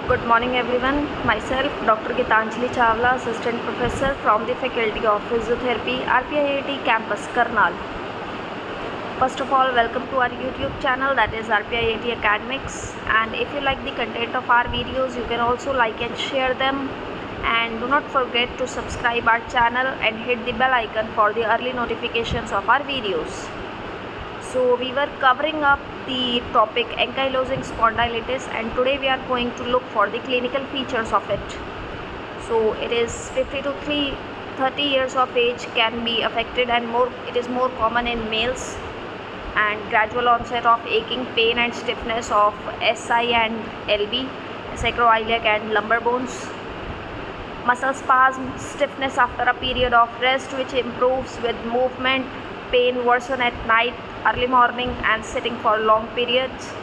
Good morning everyone. Myself Dr. Gitanjali Chawla, Assistant Professor from the Faculty of Physiotherapy, RPIIT Campus, Karnal. First of all, welcome to our YouTube channel, that is RPIIT Academics. And if you like the content of our videos, you can also like and share them. And do not forget to subscribe our channel and hit the bell icon for the early notifications of our videos. So we were covering up the topic ankylosing spondylitis, and today we are going to look for the clinical features of it. So it is 50 to 30 years of age can be affected, and it is more common in males, and gradual onset of aching, pain and stiffness of SI and LB, sacroiliac and lumbar bones, muscle spasm, stiffness after a period of rest which improves with movement, pain worsen at night, early morning and sitting for long periods,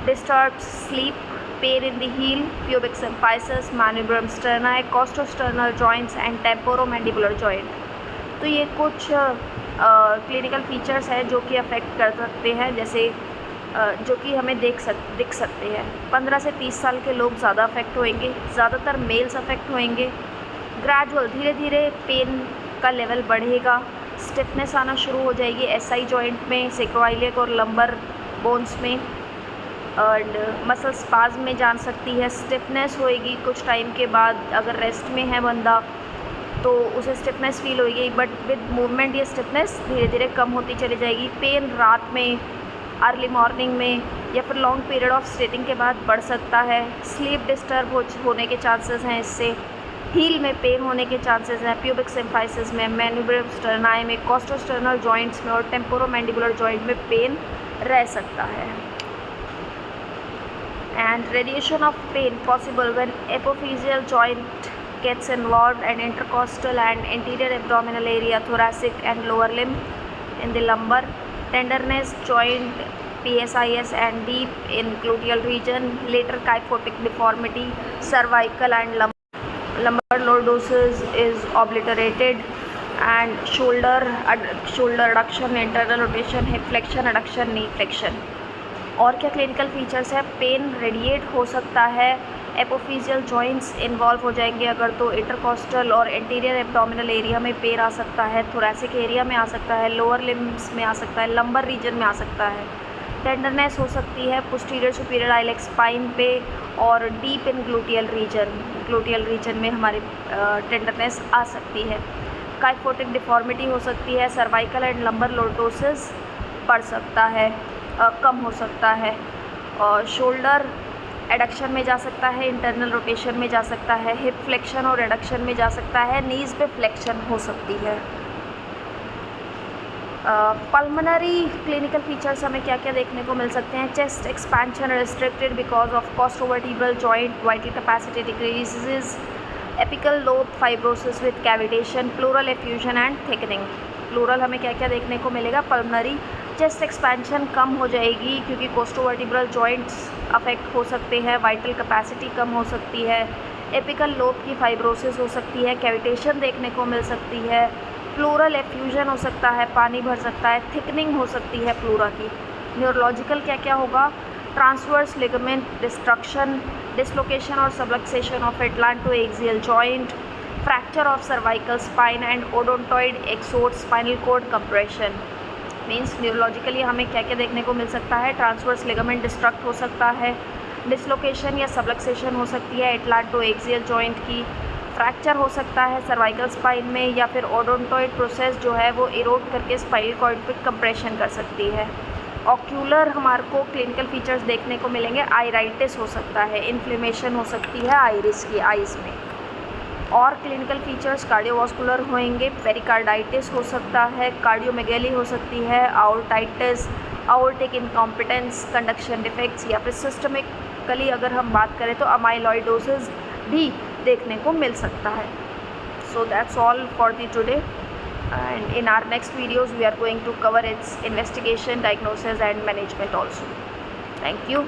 disturbed sleep, pain in the heel, pubic symphysis, manubrium sterni, costosternal joints and temporomandibular joint. तो ये कुछ clinical features हैं जो कि affect कर सकते हैं, जैसे जो कि हमें दिख सकते हैं। 15 से 30 साल के लोग ज़्यादा अफेक्ट होंगे, ज़्यादातर मेल्स अफेक्ट होंगे। ग्रेजुअल धीरे धीरे पेन का लेवल बढ़ेगा, स्टिफनेस आना शुरू हो जाएगी एसआई जॉइंट में, सेक्रोइलियक और लंबर बोन्स में, और मसल स्पाज्म में जान सकती है। स्टिफनेस होएगी कुछ टाइम के बाद, अगर रेस्ट में है बंदा तो उसे स्टिफनेस फील होएगी, बट विद मूवमेंट ये स्टिफनेस धीरे धीरे कम होती चली जाएगी। पेन रात में, अर्ली मॉर्निंग में या फिर लॉन्ग पीरियड ऑफ स्ट्रेटिंग के बाद बढ़ सकता है। स्लीप डिस्टर्ब होने के चांसेस हैं इससे। हील में पेन होने के चांसेस हैं, प्यूबिक सिम्फाइसिस में, मैनुब्रियम स्टर्नाई में, कॉस्टोस्टर्नल जॉइंट्स में और टेम्पोरोमैंडिबुलर जॉइंट में पेन रह सकता है। And radiation of pain possible when apophyseal joint gets involved and intercostal and anterior abdominal area, thoracic and lower limb in the lumbar, tenderness, joint PSIS and deep in gluteal region, later kyphotic deformity, cervical and lumbar lordosis is obliterated, and shoulder adduction, internal rotation, hip flexion, adduction, knee flexion. और क्या clinical features है? Pen radiate हो सकता है, एपोफिजियल joints involve हो जाएंगे अगर तो, इंटरकॉस्टल और एंटीरियर एब्डोमिनल एरिया में पेन आ सकता है, थोरैसिक एरिया में आ सकता है, लोअर लिम्स में आ सकता है, लंबर रीजन में आ सकता है। टेंडरनेस हो सकती है पोस्टीरियर सुपीरियर आइलेक स्पाइन पे और डीप इन ग्लूटियल रीजन में हमारे टेंडरनेस आ सकती है। काइफोटिक डिफॉर्मिटी हो सकती है, सर्वाइकल एंड लंबर लोटोसिस बढ़ सकता है, कम हो सकता है, और शोल्डर एडक्शन में जा सकता है, इंटरनल रोटेशन में जा सकता है, हिप फ्लेक्शन और एडक्शन में जा सकता है, नीज़ पे फ्लेक्शन हो सकती है। पल्मोनरी क्लिनिकल फीचर्स हमें क्या क्या देखने को मिल सकते हैं? Chest expansion restricted because of costovertebral joint, vital capacity decreases, apical lobe fibrosis with cavitation, pleural effusion and thickening. Pleural हमें क्या क्या देखने को मिलेगा? पल्मोनरी चेस्ट एक्सपेंशन कम हो जाएगी क्योंकि कोस्टोवर्टिब्रल जॉइंट्स अफेक्ट हो सकते हैं, वाइटल कैपेसिटी कम हो सकती है, एपिकल लोब की फाइब्रोसिस हो सकती है, कैविटेशन देखने को मिल सकती है, प्लूरल एफ्यूजन हो सकता है, पानी भर सकता है, थिकनिंग हो सकती है प्लूरा की। न्यूरोलॉजिकल क्या क्या होगा? ट्रांसवर्स लिगामेंट डिस्ट्रक्शन, डिसलोकेशन और subluxation of atlantoaxial joint, fracture of cervical spine and odontoid एक्सोट spinal cord compression. Means neurologically हमें क्या क्या देखने को मिल सकता है? ट्रांसवर्स लिगामेंट डिस्ट्रक्ट हो सकता है, डिसलोकेशन या सबलक्सेशन हो सकती है एटलांटो-एक्सियल जॉइंट की, फ्रैक्चर हो सकता है सर्वाइकल स्पाइन में, या फिर ओडोंटॉइड प्रोसेस जो है वो इरोड करके स्पाइनल कॉर्ड पे कंप्रेशन कर सकती है। ऑक्यूलर हमारे को क्लिनिकल फीचर्स देखने को मिलेंगे, आइराइटिस हो सकता है, इन्फ्लेमेशन हो सकती है आइरिस की, आइज़ में। और क्लिनिकल फीचर्स कार्डियोवास्कुलर होंगे, पेरिकार्डाइटिस हो सकता है, कार्डियोमेगेली हो सकती है, आउर्टाइटिस, आउर्टिक इनकॉम्पिटेंस, कंडक्शन डिफेक्ट्स, या फिर सिस्टमिकली अगर हम बात करें तो अमाइलॉइडोसिस भी देखने को मिल सकता है। So that's all for the today, and in our next videos we are going to cover its investigation, diagnosis and management also. Thank you.